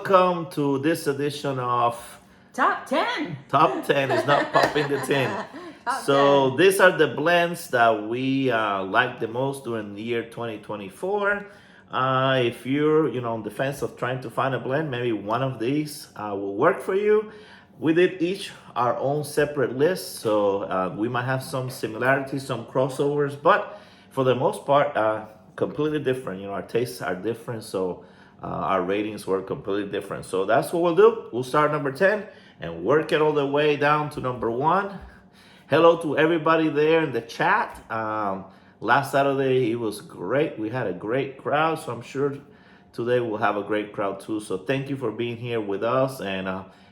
welcome to this edition of Top 10. Top 10 is not popping the 10. Top So 10. these are the blends that we like the most during the year 2024. If you're on the fence of trying to find a blend, maybe one of these will work for you. We did each our own separate list, so we might have some similarities, some crossovers, but for the most part, completely different. Our tastes are different, so our ratings were completely different. So that's what we'll do. We'll start number 10 and work it all the way down to number 1. Hello to everybody there in the chat. Last Saturday, it was great. We had a great crowd, so I'm sure today we'll have a great crowd too. So thank you for being here with us. And,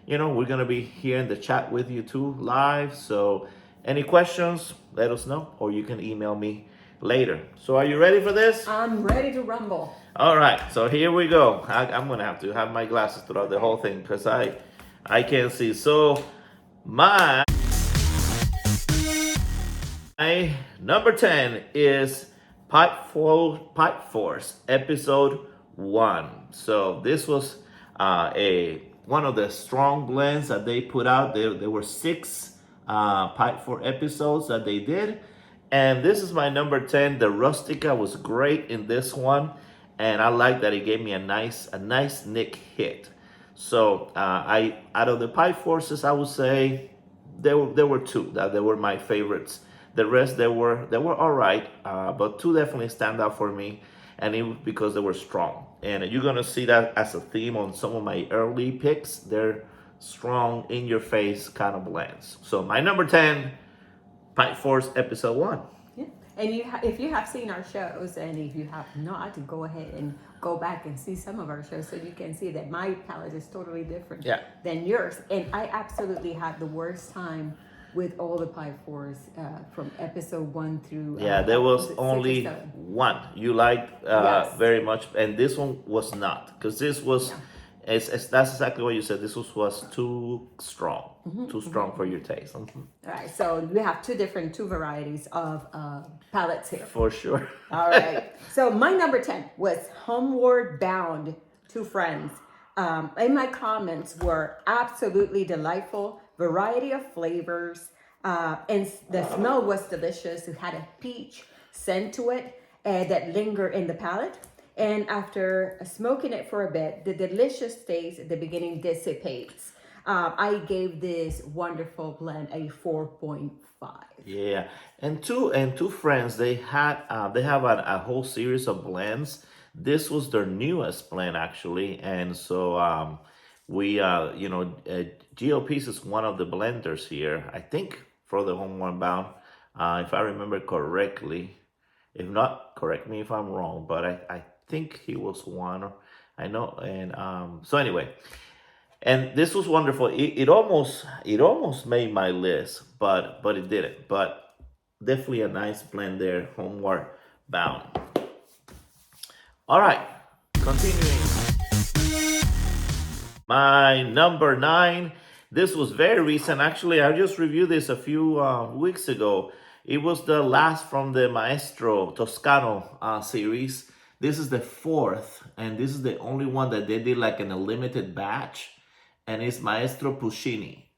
we're going to be here in the chat with you too, live. So any questions, let us know, or you can email me later. So are you ready for this? I'm ready to rumble. All right, so here we go. I'm going to have my glasses throughout the whole thing because I can't see. So my number 10 is Pipe Force episode 1. So this was one of the strong blends that they put out. There were 6 Pipe 4 episodes that they did. And this is my number 10. The Rustica was great in this one. And I like that it gave me a nice nick hit. So out of the Pipe Forces, I would say there were 2 that they were my favorites. The rest they were all right, but 2 definitely stand out for me, and it was because they were strong. And you're gonna see that as a theme on some of my early picks. They're strong, in your face kind of blends. So my number 10, Pipe Force episode 1. Yeah. And if you have seen our shows, and if you have not, go ahead and go back and see some of our shows so you can see that my palate is totally different than yours. And I absolutely had the worst time with all the Pipe 4s from episode 1 through there was only 1 you liked yes. very much, and this one was not, because this was that's exactly what you said. This was too strong, too strong for your taste. All right, so we have two varieties of palettes here. For sure. All right, so my number 10 was Homeward Bound, 2 friends. And my comments were absolutely delightful, variety of flavors, and the smell was delicious. It had a peach scent to it that lingered in the palate. And after smoking it for a bit, the delicious taste at the beginning dissipates. I gave this wonderful blend a 4.5. Yeah, and two friends, they have a whole series of blends. This was their newest blend actually, and so GOPs is one of the blenders here, I think, for the Homeward Bound, if I remember correctly. If not, correct me if I'm wrong, but I think he was one. I know, and so anyway, and this was wonderful. It almost made my list, but it didn't. But definitely a nice blend there, Homeward Bound. All right, continuing. My number 9. This was very recent. Actually, I just reviewed this a few weeks ago. It was the last from the Maestro Toscano series. This is the 4th, and this is the only one that they did like in a limited batch. And it's Maestro Puccini.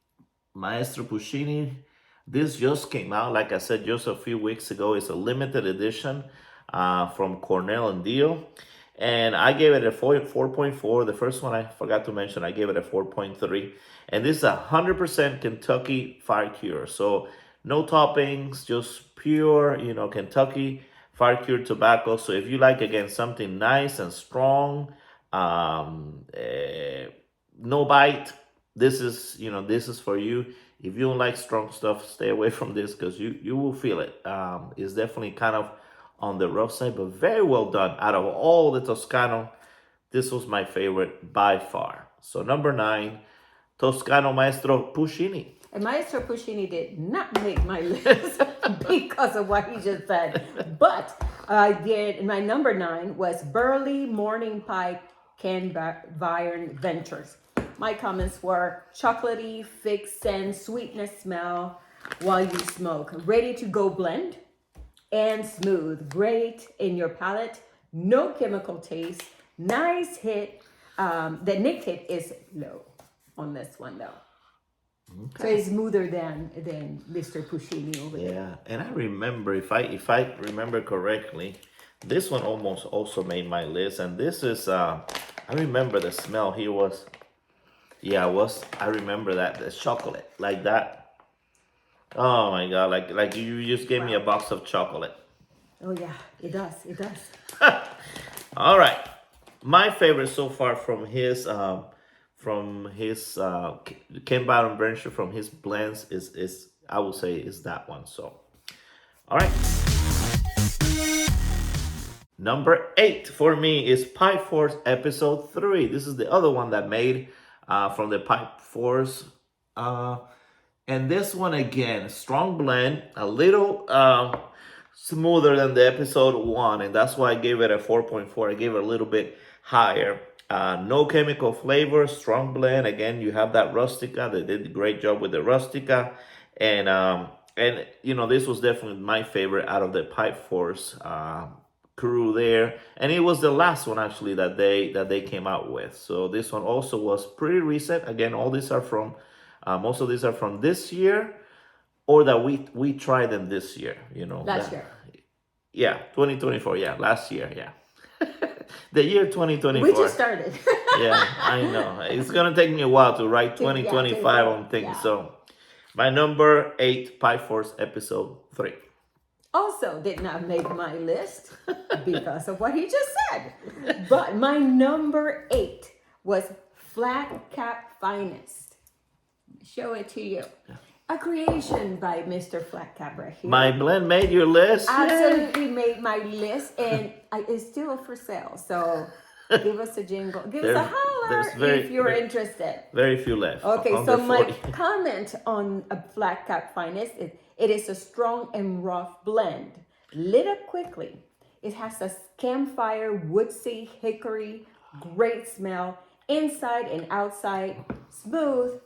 Maestro Puccini. This just came out, like I said, just a few weeks ago. It's a limited edition from Cornell and Dio. And I gave it a 4.4. The first one I forgot to mention, I gave it a 4.3. And this is 100% Kentucky fire cure. So no toppings, just pure, Kentucky fire cured tobacco. So if you like, again, something nice and strong, no bite, this is for you. If you don't like strong stuff, stay away from this because you will feel it. It's definitely kind of on the rough side, but very well done. Out of all the Toscano, this was my favorite by far. So number 9, Toscano Maestro Puccini. And Maestro Puccini did not make my list because of what he just said. But I did. My number 9 was Burley Morning Pipe Cairn Ventures. My comments were chocolatey, fig scent, sweetness smell while you smoke. Ready to go blend and smooth. Great in your palate. No chemical taste. Nice hit. The nicotine is low on this one though. So Okay. it's smoother than Mr. Puccini over there. Yeah, and I remember if I remember correctly, this one almost also made my list, and this is I remember the smell. He was yeah, I remember that the chocolate like that. Oh my God, like you just gave me a Wow. box of chocolate. Oh yeah, it does. It does. All right, my favorite so far from his Ken Byron Venture from his blends is I would say is that one. So all right. Number 8 for me is Pipe Force Episode 3. This is the other one that made from the Pipe Force. Uh, and this one again, strong blend, a little smoother than the episode 1. And that's why I gave it a 4.4. I gave it a little bit higher. No chemical flavor, strong blend. Again, you have that rustica. They did a great job with the rustica. And you know, this was definitely my favorite out of the Pipe Force crew there, and it was the last one actually that they came out with. So this one also was pretty recent. Again, all these are from most of these are from this year, or that we tried them this year. You know, Last year. yeah, 2024. Yeah, last year. Yeah, the year We 2024. just started. Yeah, I know. It's gonna take me a while to write Yeah, 2025 on things. yeah. So my number 8, Pipe Force Episode 3. Also did not make my list because of what he just said. But my number 8 was Flat Cap Finest. Show it to you. A creation by Mr. Flat Cap right here. My blend made your list. Yay. Absolutely made my list, and it's still for sale. So give us a jingle. Give us a holler if you're interested. Very few left. Okay, Under so my 40. comment on a Flat Cap Finest is it is a strong and rough blend. Lit up quickly. It has a campfire, woodsy, hickory, great smell, inside and outside, smooth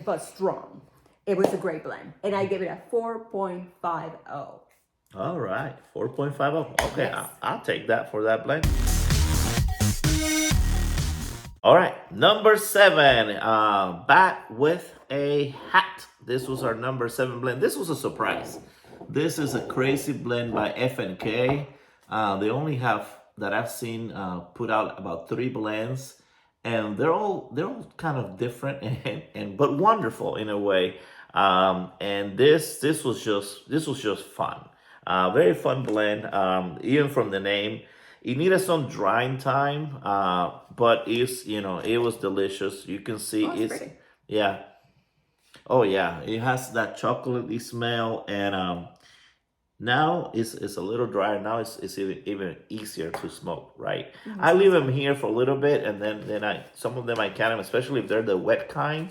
but strong. It was a great blend, and I give it a 4.50. All right, 4.50. Okay, Yes. I'll take that for that blend. All right, number 7, Bat with a Hat. This was our number 7 blend. This was a surprise. This is a crazy blend by FNK. They only have, that I've seen, put out about 3 blends, and they're all kind of different and but wonderful in a way. And this was just fun. Very fun blend. Even from the name. It needed some drying time, but it was delicious. You can see It's pretty. yeah. Oh yeah, it has that chocolatey smell, and now it's a little drier. Now it's even easier to smoke, right? I leave them here for a little bit, and then some of them I can them, especially if they're the wet kind.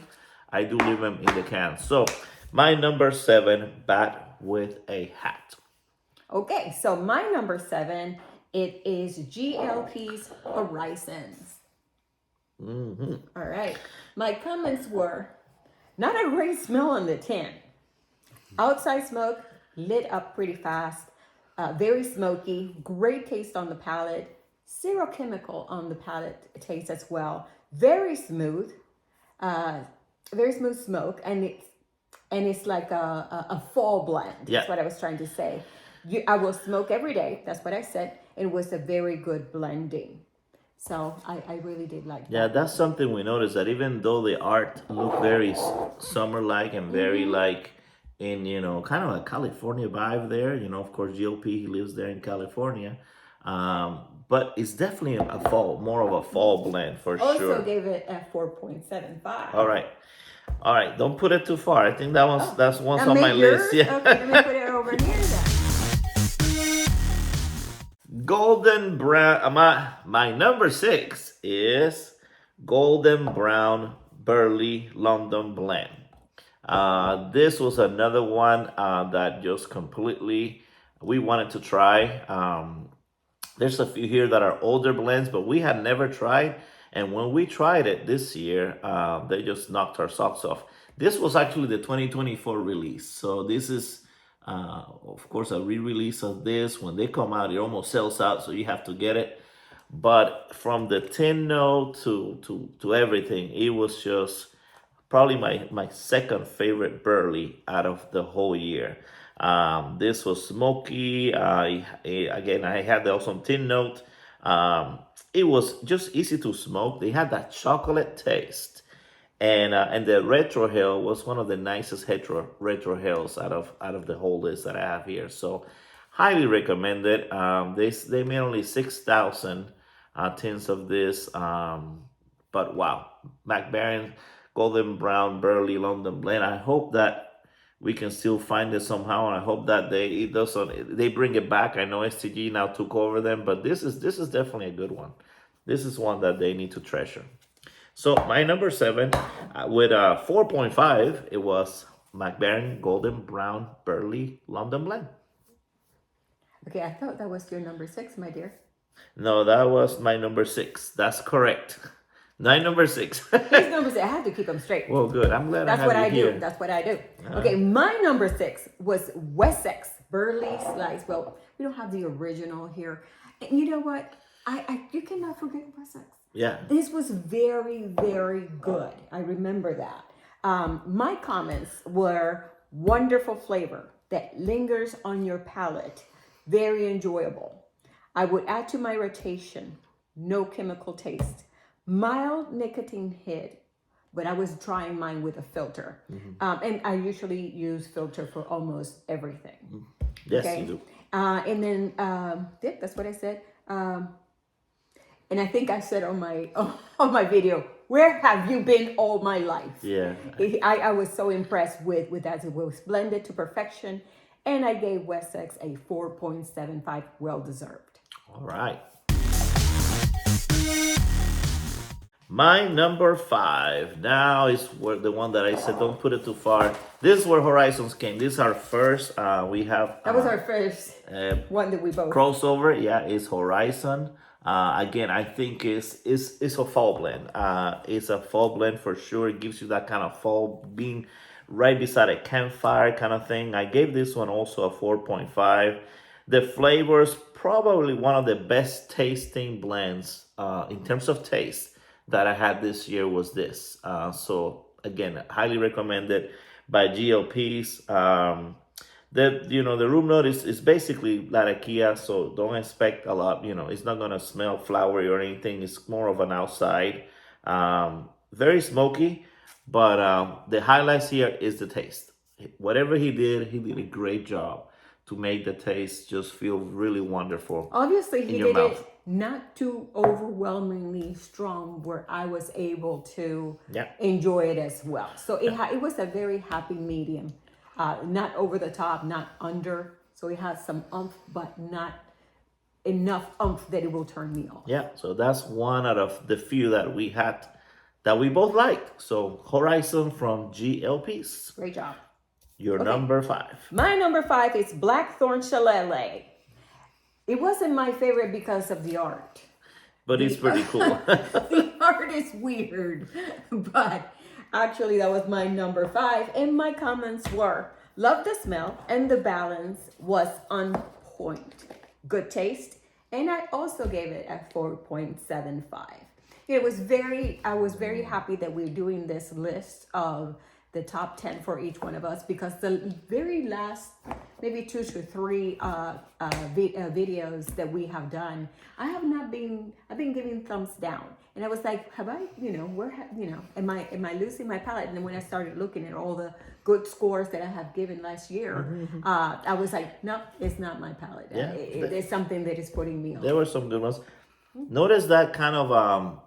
I do leave them in the can. So my number 7, Bat with a Hat. Okay, so my number 7, it is GLP's Horizons. Mm-hmm. All right. My comments were not a great smell on the tin. Outside smoke, lit up pretty fast. Very smoky. Great taste on the palate. Zero chemical on the palate taste as well. Very smooth. Very smooth smoke, and it's like a fall blend. Yeah. That's what I was trying to say. I will smoke every day. That's what I said. It was a very good blending. So I really did like that. Yeah, that's something we noticed, that even though the art looked very summer-like and very like in, kind of a California vibe there, of course, GLP, he lives there in California. But it's definitely more of a fall blend for Also sure. gave it a 4.75. All right, don't put it too far. I think that's one's Now on my make yours? list. Yeah. Okay, let me put it over here then. Golden brown. My number 6 is Golden Brown Burley London Blend. This was another one that just completely we wanted to try. There's a few here that are older blends, but we had never tried. And when we tried it this year, they just knocked our socks off. This was actually the 2024 release. So this is, of course, a re-release of this. When they come out, it almost sells out, so you have to get it. but from the tin note to everything, it was just probably my second favorite Burley out of the whole year. This was smoky. Again, I had the awesome tin note. It was just easy to smoke. They had that chocolate taste, and the retro hill was one of the nicest retro hills out of the whole list that I have here. So highly recommend it. They made only 6,000 tins of this. But wow, McBaron, Golden Brown, Burley, London Blend. I hope that we can still find it somehow, and I hope that they bring it back. I know STG now took over them, but this is definitely a good one. This is one that they need to treasure. So my number 7, with 4.5, it was McBaron Golden Brown Burley London Blend. Okay, I thought that was your number 6, my dear. No, that was my number 6. That's correct. My number 6. His number 6. I have to keep them straight. Well, good. I'm glad That's I what have I you do. here. That's what I do. Okay, my number 6 was Westx Burley Slice. Well, we don't have the original here. And you know what? I you cannot forget Westx. Yeah. This was very, very good. I remember that. My comments were wonderful flavor that lingers on your palate. Very enjoyable. I would add to my rotation. No chemical taste. Mild nicotine hit, but I was trying mine with a filter. And I usually use filter for almost everything. Yes, Okay? you do. And then, yeah, that's what I said. And I think I said on my video, where have you been all my life? Yeah. I was so impressed with that. It was blended to perfection. And I gave Westx a 4.75, well deserved. All right. My number 5 now is where the one that I said don't put it too far. This is where Horizons came. This is our first. We have That was our first one that we both crossover. Yeah, it's Horizon. Again, I think it's a fall blend. It's a fall blend for sure. It gives you that kind of fall, being right beside a campfire kind of thing. I gave this one also a 4.5. The flavors, probably one of the best tasting blends in terms of taste that I had this year was this. So again, highly recommended by GLPs. The room note is basically Latakia, so don't expect a lot. It's not gonna smell flowery or anything. It's more of an outside, very smoky. But the highlights here is the taste. Whatever he did a great job to make the taste just feel really wonderful. Obviously, he in your did mouth. it not too overwhelmingly strong, where I was able to Yeah. enjoy it as well. So it was a very happy medium, not over the top, not under. So it has some oomph, but not enough oomph that it will turn me off. Yeah, so that's one out of the few that we had that we both liked. So Horizon from GLPs. Great job. Your number 5. My number 5 is Black Thorn Shillelagh. It wasn't my favorite because of the art. But it's pretty cool. The art is weird, but actually that was my number 5. And my comments were, love the smell and the balance was on point. Good taste. And I also gave it a 4.75. I was very happy that we're doing this list of the top 10 for each one of us, because the very last maybe 2 to 3 videos that we have done, I've been giving thumbs down, and I was like, have I, am I losing my palate? And then when I started looking at all the good scores that I have given last year, I was like, no, it's not my palate. Yeah. It's something that is putting me on. There were some good ones. Notice that kind of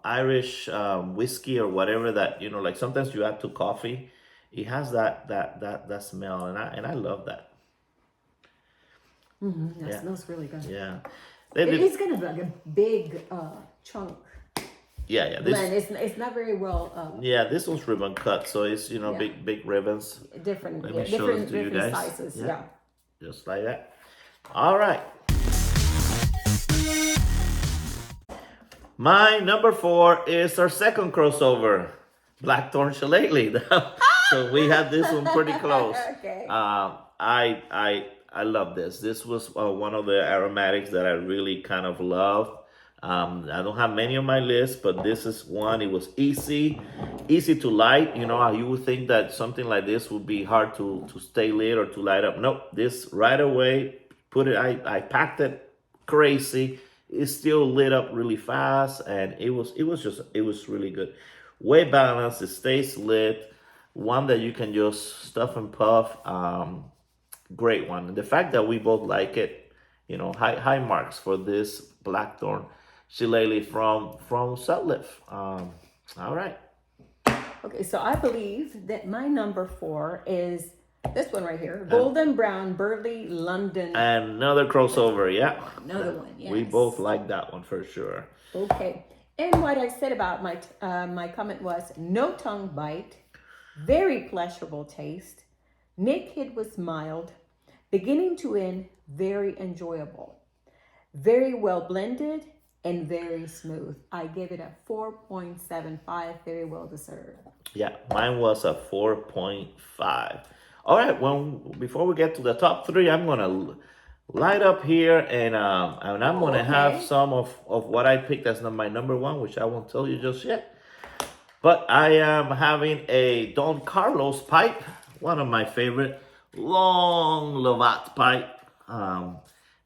Irish whiskey or whatever that, like sometimes you add to coffee. It has that smell, and I love that. That smells really good. Yeah. It's gonna be like a big chunk. Yeah. Blend. It's not very well. Yeah, this one's ribbon cut, so it's big ribbons. Different, Let me show it to you different guys. sizes. Yeah. Yeah. Just like that. All right. My number 4 is our second crossover, Blackthorn Shillelagh. So we had this one pretty close. Okay. I love this. This was one of the aromatics that I really kind of loved. I don't have many on my list, but this is one. It was easy to light. You know how you would think that something like this would be hard to stay lit or to light up. Nope, this right away, put it, I packed it crazy. It still lit up really fast, and it was really good. Way balanced, it stays lit. One that you can just stuff and puff. Great one. And the fact that we both like it, high marks for this Blackthorn shillelagh from Sutliff. All right. Okay, so I believe that my number 4 is this one right here, Golden Brown Burley London. Another crossover, yeah. Another one, yes. We both like that one for sure. Okay, and what I said about my comment was no tongue bite, very pleasurable taste, naked was mild, beginning to end very enjoyable, very well blended, and very smooth. I gave it a 4.75, very well deserved. Yeah, mine was a 4.5. All right, well, before we get to the top 3, I'm gonna light up here, and I'm gonna have some of what I picked as my number 1, which I won't tell you just yet. But I am having a Don Carlos pipe, one of my favorite long Lovat pipe.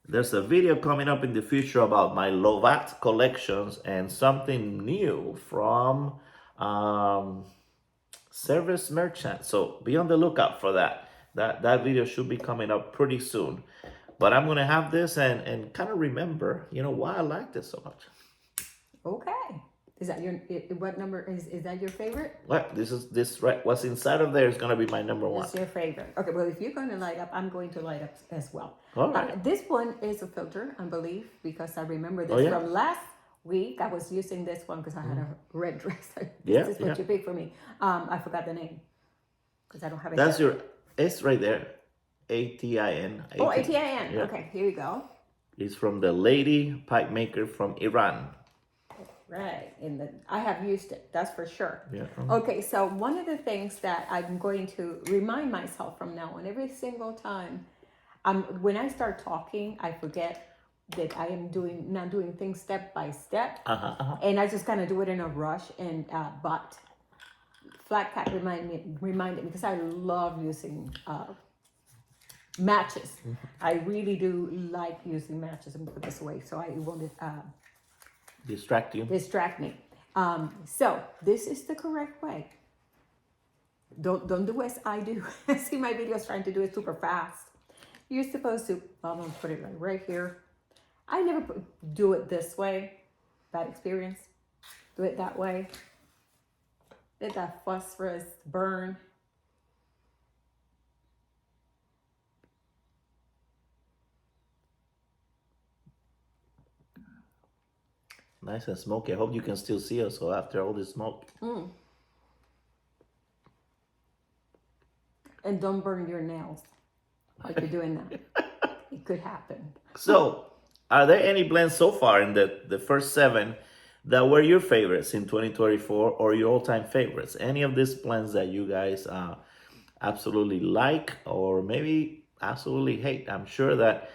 There's a video coming up in the future about my Lovat collections and something new from Service Merchant. So be on the lookout for that. That video should be coming up pretty soon. But I'm gonna have this and kind of remember, why I like this so much. Okay. Is that what number is that your favorite? What this right? What's inside of there is gonna be my number 1. It's your favorite. Okay, well, if you're going to light up, I'm going to light up as well. All right. This one is a filter, I believe, because I remember this from last week. I was using this one because I had a red dress. This is what you picked for me. I forgot the name because I don't have it. That's it's right there. ATIN. Oh, ATIN. Yeah. Okay, here you go. It's from the lady pipe maker from Iran. Right, I have used it, that's for sure. Yeah. Okay, so one of the things that I'm going to remind myself from now on, every single time, when I start talking, I forget that I am not doing things step by step, and I just kind of do it in a rush. And but Flat Cat reminded me because I love using matches. I really do like using matches, and put this away so I won't distract me. So this is the correct way. Don't do as I do. I see my videos trying to do it super fast. You're supposed to, I'm gonna put it right here. I never do it this way. Bad experience. Do it that way. Let that phosphorus burn. Nice and smoky. I hope you can still see us after all this smoke. And don't burn your nails while you're doing that. It could happen. So, are there any blends so far in the first 7 that were your favorites in 2024 or your all-time favorites? Any of these blends that you guys absolutely like or maybe absolutely hate? I'm sure that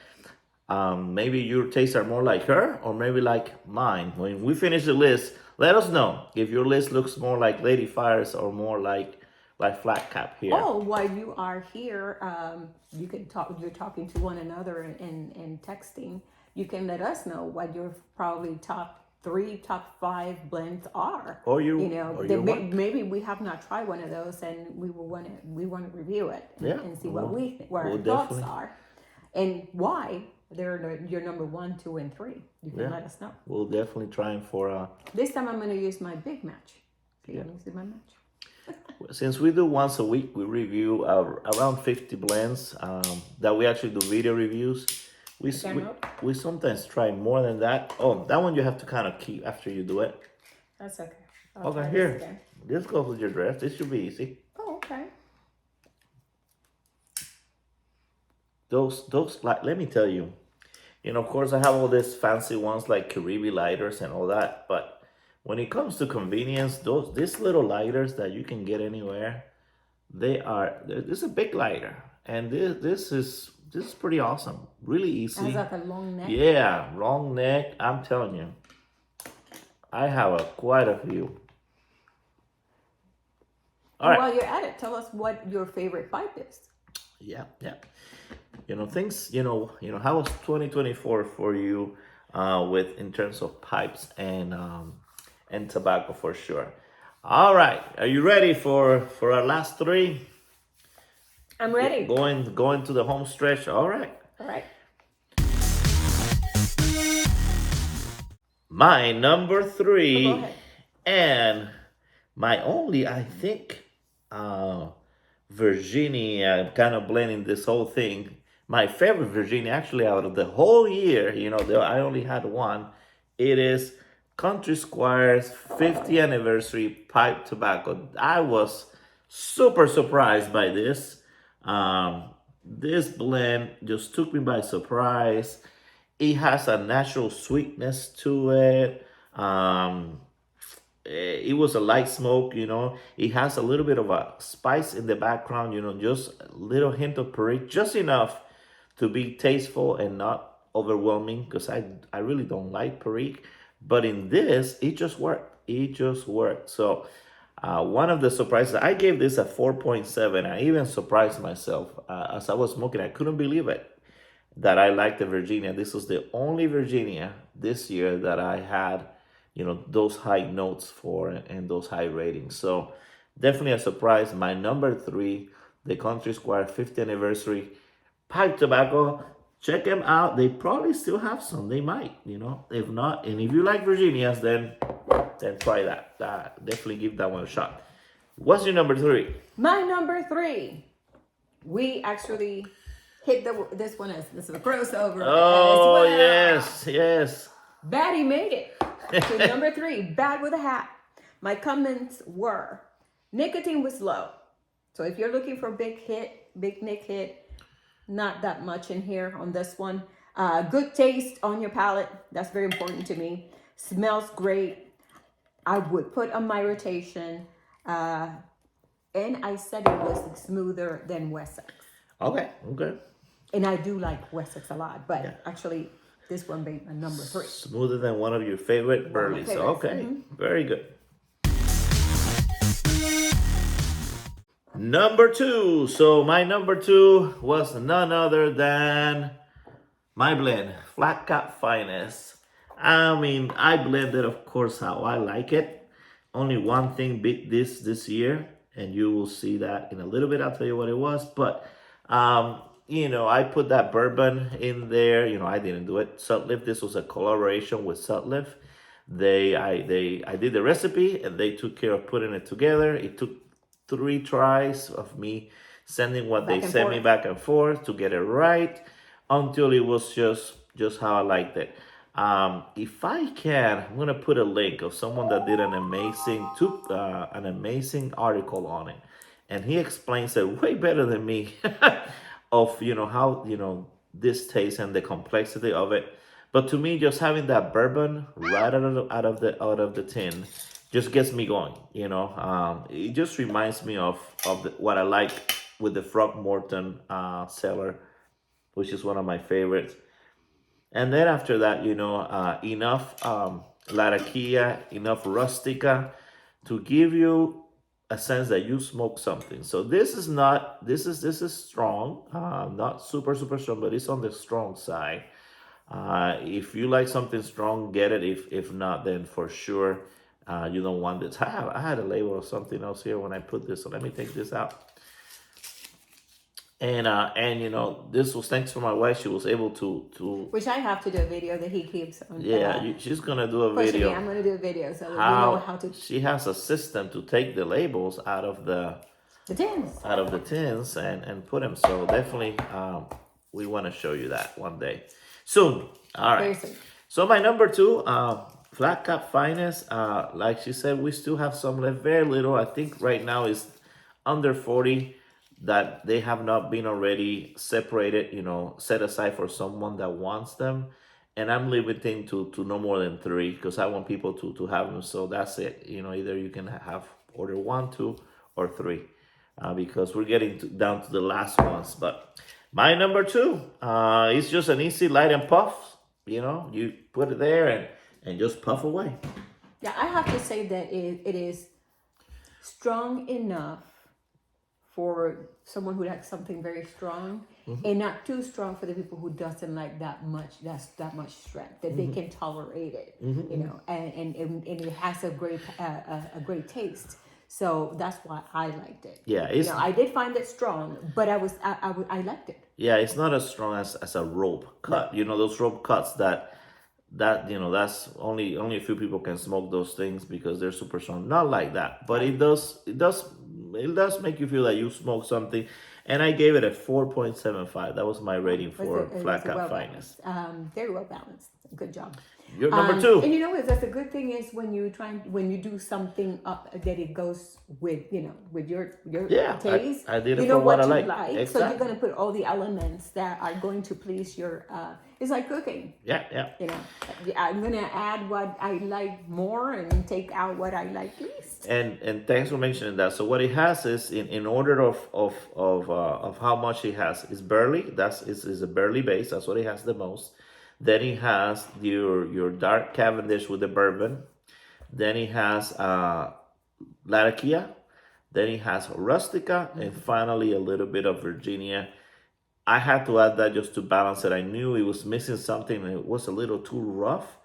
maybe your tastes are more like her or maybe like mine. When we finish the list, let us know if your list looks more like Lady Fires or more like Flat Cap here. Oh, while you are here, you can talk. You're talking to one another and texting. You can let us know what your probably top 3, top 5 blends are. Or maybe we have not tried one of those, and we want to review it and see what our thoughts are, and why they're your number 1, 2, and 3. You can let us know. We'll definitely try for. This time I'm going to use my big match. So you see my match. Since we do once a week, we review around 50 blends that we actually do video reviews. We sometimes try more than that. Oh, that one you have to kind of keep after you do it. That's okay. Okay, here. This goes with your dress. This should be easy. Oh, okay. Those like, let me tell you, of course I have all these fancy ones like Karibi lighters and all that, but when it comes to convenience, these little lighters that you can get anywhere, this is a big lighter, and this is pretty awesome. Really easy. It has like a long neck. Yeah, long neck. I'm telling you. I have quite a few. All And right. while you're at it, tell us what your favorite pipe is. Yeah, yeah. Things. How was 2024 for you, with in terms of pipes and tobacco for sure. All right. Are you ready for our last three? I'm ready. Going to the home stretch. All right. All right. My number So go three, ahead. and my only, I think, uh, Virginia, kind of blending this whole thing. My favorite Virginia, actually, out of the whole year, I only had one. It is Country Squire's 50th anniversary pipe tobacco. I was super surprised by this. This blend just took me by surprise. It has a natural sweetness to it. It was a light smoke, It has a little bit of a spice in the background, just a little hint of perique, just enough to be tasteful and not overwhelming, because I really don't like perique. But in this, it just worked. It just worked. So, one of the surprises, I gave this a 4.7. I even surprised myself as I was smoking. I couldn't believe it that I liked the Virginia. This was the only Virginia this year that I had, those high notes for and those high ratings. So definitely a surprise. My number three, the Country Squire 50th anniversary pipe tobacco. Check them out. They probably still have some. They might, If not, and if you like Virginias, then try that. Definitely give that one a shot. What's your number three? My number three. We actually hit this one as this is a crossover as Oh well. yes, yes. Batty made it to number three. Bad with a hat. My comments were nicotine was low. So if you're looking for a big Nick hit, not that much in here on this one. Good taste on your palate. That's very important to me. Smells great. I would put on my rotation. And I said it was smoother than Westx. Okay. And I do like Westx a lot, but actually this one made my number three. Smoother than one of your favorite Burleys. Okay, very good. Number two. So my number two was none other than my blend, Flat Cap Finest. I mean, I blended, of course, how I like it. Only one thing beat this year, and you will see that in a little bit. I'll tell you what it was, but I put that bourbon in there. I didn't do it. Sutliff. This was a collaboration with Sutliff. I did the recipe, and they took care of putting it together. It took 3 tries of me sending what they sent me back and forth to get it right, until it was just how I liked it. If I can, I'm gonna put a link of someone that did an amazing article on it, and he explains it way better than me of how this tastes and the complexity of it. But to me, just having that bourbon right out of the tin just gets me going. It just reminds me of what I like with the Throckmorton cellar, which is one of my favorites. And then after that, enough Laraquia, enough Rustica to give you a sense that you smoke something. So this is strong, not super strong, but it's on the strong side. If you like something strong, get it. If not, then for sure you don't want this. I had a label of something else here when I put this, so let me take this out. And this was thanks to my wife. She was able to Which I have to do a video that he keeps on. she's gonna do a pushing video. me. I'm gonna do a video so that you know how to. She has a system to take the labels out of the tins. and put them. So definitely, we want to show you that one day soon. All right. So my number two, Flat Cap Finest. Like she said, we still have some left, very little. I think right now is under 40 that they have not been already separated, set aside for someone that wants them. And I'm limiting to no more than 3, because I want people to have them. So that's it. Either you can order 1, 2, or 3, because we're getting down to the last ones. But my number 2 is just an easy light and puff. You put it there and just puff away. Yeah, I have to say that it is strong enough for someone who likes something very strong, and not too strong for the people who doesn't like that much strength, that they can tolerate it, and it has a great taste. So that's why I liked it. Yeah, it's I did find it strong, but I liked it. yeah, it's not as strong as a rope cut. No. You know, those rope cuts that's only a few people can smoke those things because they're super strong. Not like that, but it does make you feel that you smoke something. And I gave it a 4.75. That was my rating for Flat Cut well Finest. balanced, very well balanced. Good job. You're number two. And that's a good thing is when you do something up that it goes with your Yeah, taste. I did it You know for what I you like. So you're Exactly. gonna put all the elements that are going to please your. It's like cooking. Yeah. I'm gonna add what I like more and take out what I like least. And thanks for mentioning that. So what it has is in order of how much it has is Burley. Is a Burley base. That's what it has the most. Then it has your dark Cavendish with the bourbon. Then it has Latakia. Then it has Rustica, and finally a little bit of Virginia. I had to add that just to balance it. I knew it was missing something, and it was a little too rough.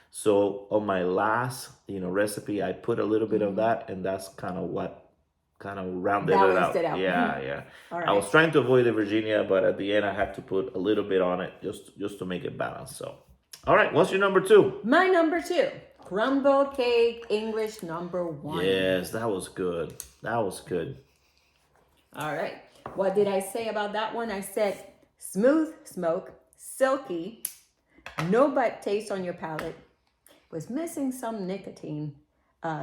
So on my last, recipe, I put a little bit of that, and that's kind of what rounded Balanced it it out. out. Yeah. All I was trying to avoid the Virginia, but at the end, I had to put a little bit on it just to make it balanced. So, all right, what's your number two? My number two, crumble cake English number one. Yes, that was good. That was good. All right. What did I say about that one? I said smooth smoke, silky, no bite taste on your palate, was missing some nicotine.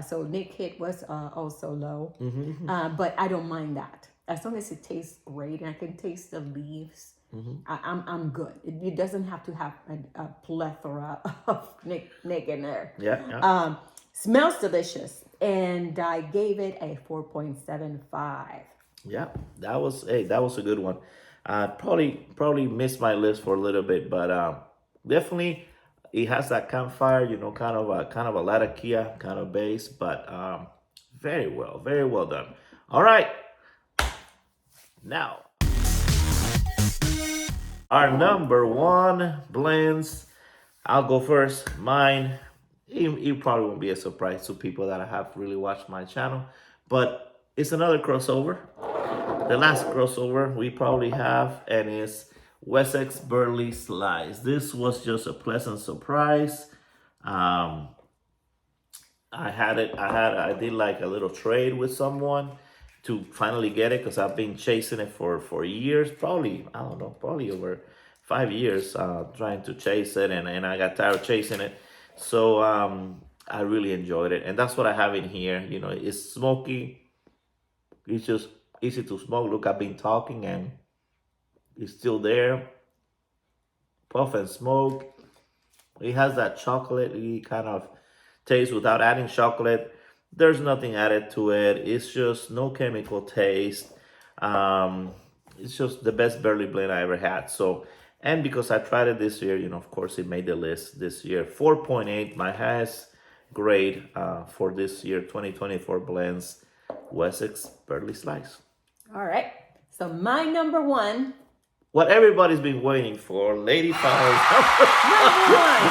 So Nick hit was also low. But I don't mind that. As long as it tastes great and I can taste the leaves, I'm good. It doesn't have to have a plethora of Nick in there. Yeah. Smells delicious. And I gave it a 4.75. Yeah, that was a good one. Probably missed my list for a little bit, but definitely it has that campfire, kind of a Latakia kind of base, but very well done. All right, now our number one blends. I'll go first. Mine. It probably won't be a surprise to people that have really watched my channel, but it's another crossover. The last crossover we probably have, and it's Westx Burley Slice. This was just a pleasant surprise. I did like a little trade with someone to finally get it because I've been chasing it for years, probably over 5 years, trying to chase it, and I got tired of chasing it. So I really enjoyed it, and that's what I have in here. It's smoky. It's just easy to smoke. Look, I've been talking and it's still there. Puff and smoke. It has that chocolatey kind of taste without adding chocolate. There's nothing added to it. It's just no chemical taste. It's just the best Burley blend I ever had. So, and because I tried it this year, of course it made the list this year. 4.8, my highest grade for this year, 2024 blends, Wessex Burley Slice. All right. So my number one. What everybody's been waiting for, Lady Fire's Number one.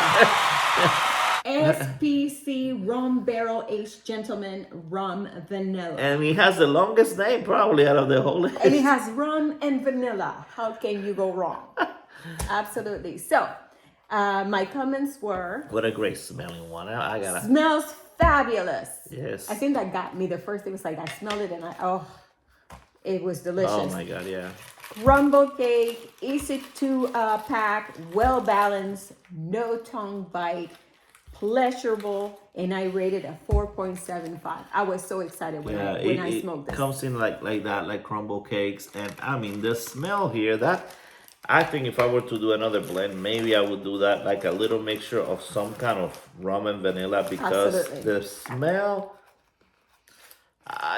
SPC Rum Barrel Aged Gentleman Rum Vanilla. And he has the longest name probably out of the whole list. And it has rum and vanilla. How can you go wrong? Absolutely. So, my comments were... What a great smelling one. I gotta... Smells fabulous. Yes. I think that got me. The first thing was like, I smelled it and it was delicious. Oh my God, yeah. Crumble cake, easy to pack, well balanced, no tongue bite, pleasurable, and I rated a 4.75. I was so excited when I smoked this. It comes in like that, like crumble cakes, and I mean the smell here. That I think if I were to do another blend, maybe I would do that, like a little mixture of some kind of rum and vanilla, because Absolutely. the smell.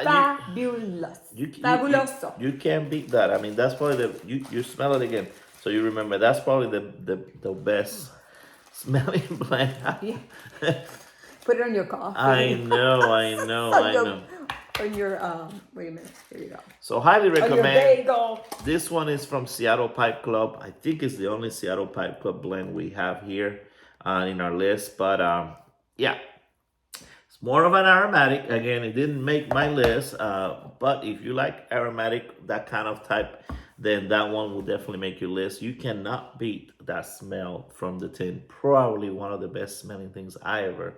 Fabulous. Fabuloso. You can't beat that. I mean, that's probably you smell it again, so you remember that's probably the best smelling blend. Yeah. Put it on your coffee. I know, I know, I know. On your wait a minute. Here you go. So highly On your recommend. bagel. This one is from Seattle Pipe Club. I think it's the only Seattle Pipe Club blend we have here in our list. But yeah, it's more of an aromatic. Again, it didn't make my list. But if you like aromatic, that kind of type, then that one will definitely make your list. You cannot beat that smell from the tin. Probably one of the best smelling things I ever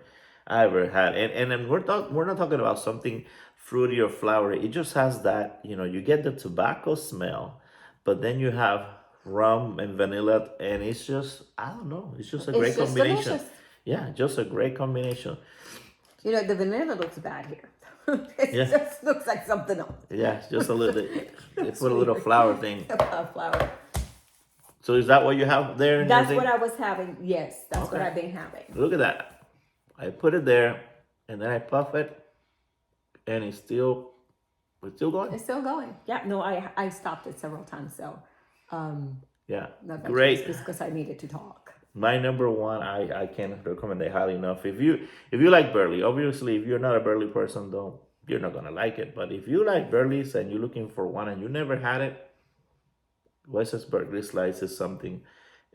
had. And then we're not talking about something fruity or flowery. It just has that, you get the tobacco smell, but then you have rum and vanilla, and it's just, I don't know, it's just a great It's just combination. delicious. Yeah, just a great combination. The vanilla looks bad here. It Yeah. just looks like something else. Yeah, just a little bit. They put a little flower thing. Flour. So is that what you have there? in your That's thing? what I was having. Yes, that's what Okay. I've been having. Look at that. I put it there, and then I puff it, and it's still going. It's still going. Yeah, no, I stopped it several times. So, Yeah, not by great. choice, just because I needed to talk. My number one, I can't recommend it highly enough. If you like Burley, obviously, if you're not a Burley person, you're not gonna like it. But if you like Burley's and you're looking for one and you never had it, Westx Burley Slice is something.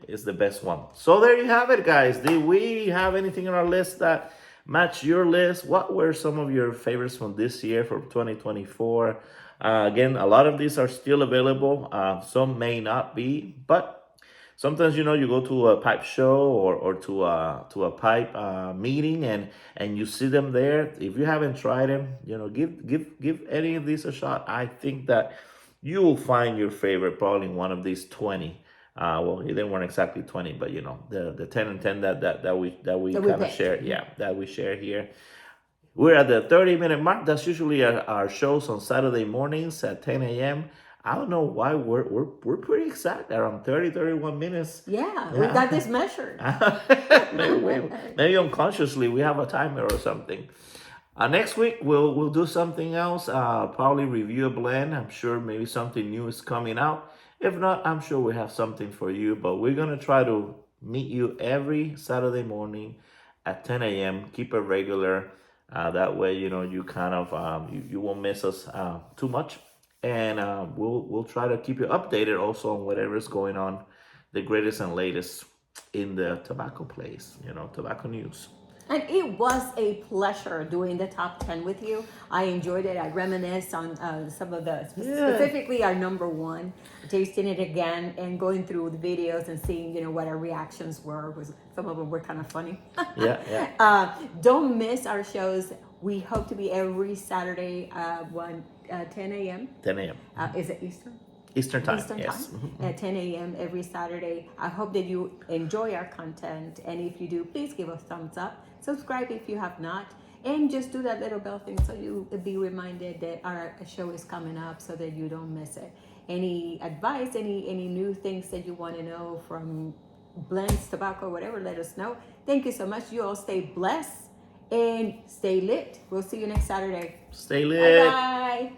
Is the best one. So there you have it, guys. Did we have anything on our list that match your list? What were some of your favorites from this year, from 2024? Again, a lot of these are still available. Some may not be, but sometimes you go to a pipe show or to a pipe meeting and you see them there. If you haven't tried them, give any of these a shot. I think that you will find your favorite probably in one of these 20. Well, they weren't exactly 20, but the 10 and 10 that we kind of share. Yeah, that we share here. We're at the 30-minute mark. That's usually our shows on Saturday mornings at 10 a.m. I don't know why we're pretty exact, around 31 minutes. Yeah, we got this measured. maybe unconsciously we have a timer or something. Next week we'll do something else. Probably review a blend. I'm sure maybe something new is coming out. If not, I'm sure we have something for you. But we're gonna try to meet you every Saturday morning at 10 a.m. Keep it regular. That way, you kind of you won't miss us too much, and we'll try to keep you updated also on whatever is going on, the greatest and latest in the tobacco place. Tobacco news. And it was a pleasure doing the top 10 with you. I enjoyed it. I reminisced on some of the, specifically our number one, tasting it again and going through the videos and seeing, what our reactions were. Some of them were kind of funny. Yeah. Don't miss our shows. We hope to be every Saturday, 10 a.m. 10 a.m. Is it Eastern? Eastern time. Eastern Yes. time at 10 a.m. every Saturday. I hope that you enjoy our content. And if you do, please give us a thumbs up. Subscribe if you have not. And just do that little bell thing so you be reminded that our show is coming up so that you don't miss it. Any advice, any new things that you want to know from blends, tobacco, whatever, let us know. Thank you so much. You all stay blessed and stay lit. We'll see you next Saturday. Stay lit. Bye-bye.